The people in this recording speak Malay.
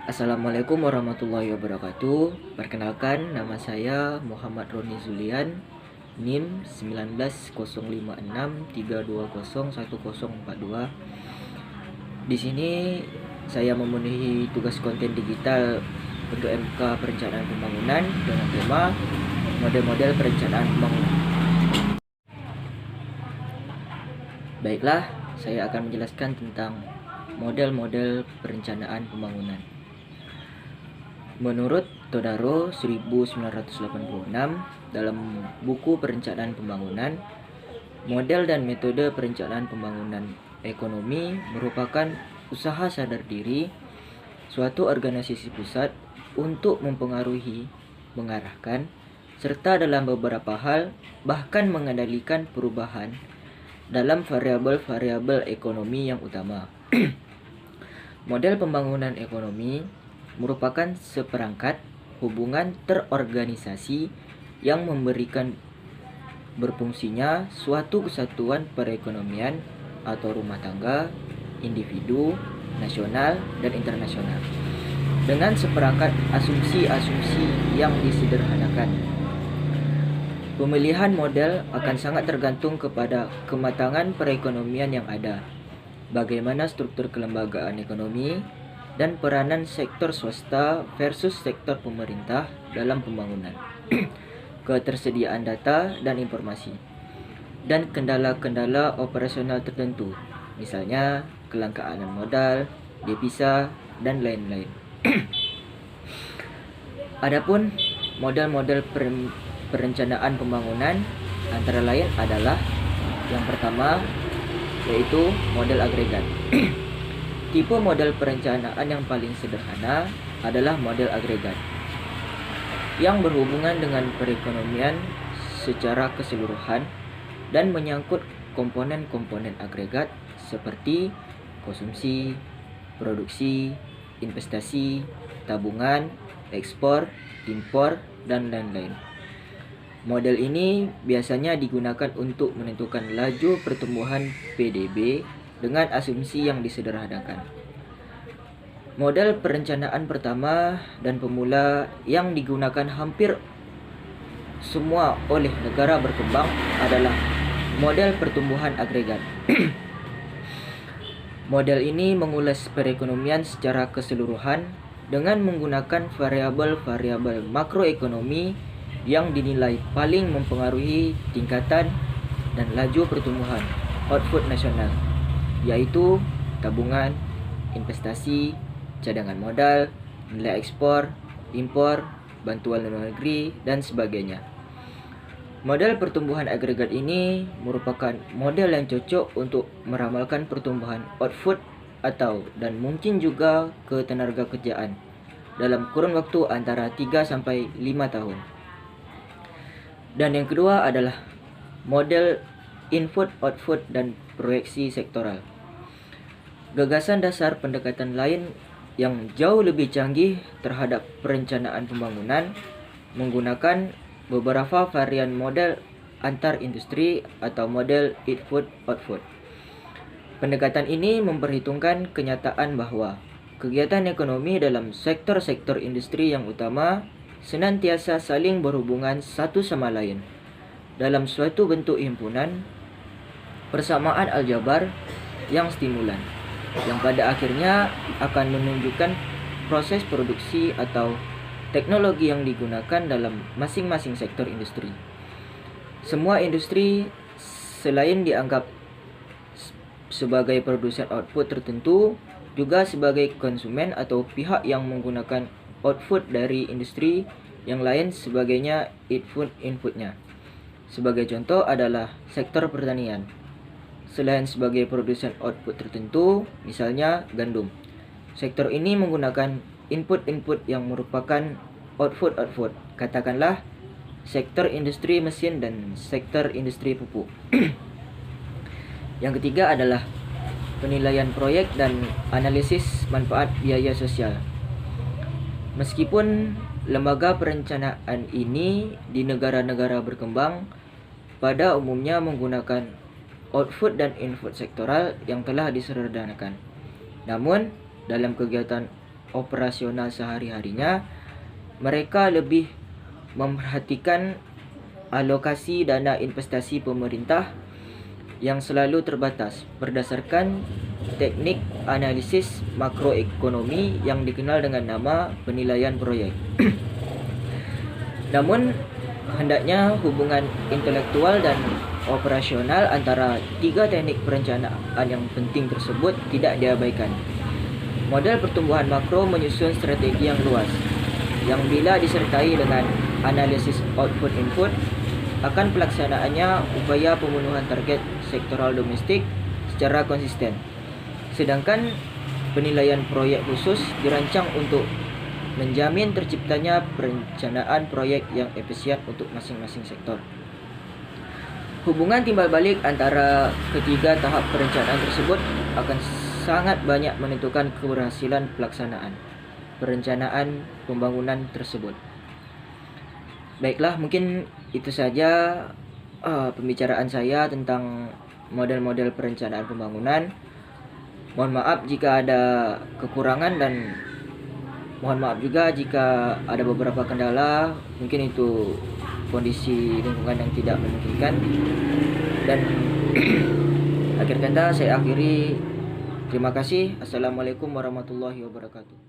Assalamualaikum warahmatullahi wabarakatuh. Perkenalkan, nama saya Muhammad Roni Zulian, NIM 1905632010042. Di sini saya memenuhi tugas konten digital untuk MK Perencanaan Pembangunan dengan tema model-model perencanaan pembangunan. Baiklah, saya akan menjelaskan tentang model-model perencanaan pembangunan. Menurut Todaro 1986 dalam buku Perencanaan Pembangunan, model dan metode perencanaan pembangunan ekonomi merupakan usaha sadar diri suatu organisasi pusat untuk mempengaruhi, mengarahkan, serta dalam beberapa hal bahkan mengendalikan perubahan dalam variabel-variabel ekonomi yang utama. Model pembangunan ekonomi merupakan seperangkat hubungan terorganisasi yang memberikan berfungsinya suatu kesatuan perekonomian atau rumah tangga, individu, nasional, dan internasional dengan seperangkat asumsi-asumsi yang disederhanakan. Pemilihan model akan sangat tergantung kepada kematangan perekonomian yang ada, bagaimana struktur kelembagaan ekonomi, dan peranan sektor swasta versus sektor pemerintah dalam pembangunan, ketersediaan data dan informasi, dan kendala-kendala operasional tertentu, misalnya kelangkaan modal, devisa, dan lain-lain. Adapun model-model perencanaan pembangunan antara lain adalah yang pertama, yaitu model agregat. Tipe model perencanaan yang paling sederhana adalah model agregat yang berhubungan dengan perekonomian secara keseluruhan dan menyangkut komponen-komponen agregat seperti konsumsi, produksi, investasi, tabungan, ekspor, impor, dan lain-lain. Model ini biasanya digunakan untuk menentukan laju pertumbuhan PDB dengan asumsi yang disederhanakan. Model perencanaan pertama dan pemula yang digunakan hampir semua oleh negara berkembang adalah model pertumbuhan agregat. Model ini mengulas perekonomian secara keseluruhan dengan menggunakan variabel-variabel makroekonomi yang dinilai paling mempengaruhi tingkatan dan laju pertumbuhan output nasional, yaitu tabungan, investasi, cadangan modal, nilai ekspor, impor, bantuan luar negeri, dan sebagainya. Model pertumbuhan agregat ini merupakan model yang cocok untuk meramalkan pertumbuhan output atau dan mungkin juga ketenaga kerjaan dalam kurun waktu antara 3 sampai 5 tahun. Dan yang kedua adalah model input, output, dan proyeksi sektoral. Gagasan dasar pendekatan lain yang jauh lebih canggih terhadap perencanaan pembangunan menggunakan beberapa varian model antar industri atau model input-output. Pendekatan ini memperhitungkan kenyataan bahwa kegiatan ekonomi dalam sektor-sektor industri yang utama senantiasa saling berhubungan satu sama lain dalam suatu bentuk himpunan persamaan aljabar yang stimulan, yang pada akhirnya akan menunjukkan proses produksi atau teknologi yang digunakan dalam masing-masing sektor industri. Semua industri selain dianggap sebagai produsen output tertentu, juga sebagai konsumen atau pihak yang menggunakan output dari industri yang lain sebagainya inputnya. Sebagai contoh adalah sektor pertanian. Selain sebagai produsen output tertentu, misalnya gandum, sektor ini menggunakan input-input yang merupakan output-output, katakanlah sektor industri mesin dan sektor industri pupuk. Yang ketiga adalah penilaian proyek dan analisis manfaat biaya sosial. Meskipun lembaga perencanaan ini di negara-negara berkembang pada umumnya menggunakan output dan input sektoral yang telah disederhanakan, namun dalam kegiatan operasional sehari-harinya, mereka lebih memperhatikan alokasi dana investasi pemerintah yang selalu terbatas berdasarkan teknik analisis makroekonomi yang dikenal dengan nama penilaian proyek. Namun, hendaknya hubungan intelektual dan operasional antara tiga teknik perencanaan yang penting tersebut tidak diabaikan. Model pertumbuhan makro menyusun strategi yang luas, yang bila disertai dengan analisis output-input, akan pelaksanaannya upaya pemenuhan target sektoral domestik secara konsisten. Sedangkan penilaian proyek khusus dirancang untuk menjamin terciptanya perencanaan proyek yang efisien untuk masing-masing sektor. Hubungan timbal balik antara ketiga tahap perencanaan tersebut akan sangat banyak menentukan keberhasilan pelaksanaan perencanaan pembangunan tersebut. Baiklah, mungkin itu saja pembicaraan saya tentang model-model perencanaan pembangunan. Mohon maaf jika ada kekurangan dan mohon maaf juga jika ada beberapa kendala, mungkin itu kondisi lingkungan yang tidak memungkinkan. Dan akhir kata saya akhiri, terima kasih. Assalamualaikum warahmatullahi wabarakatuh.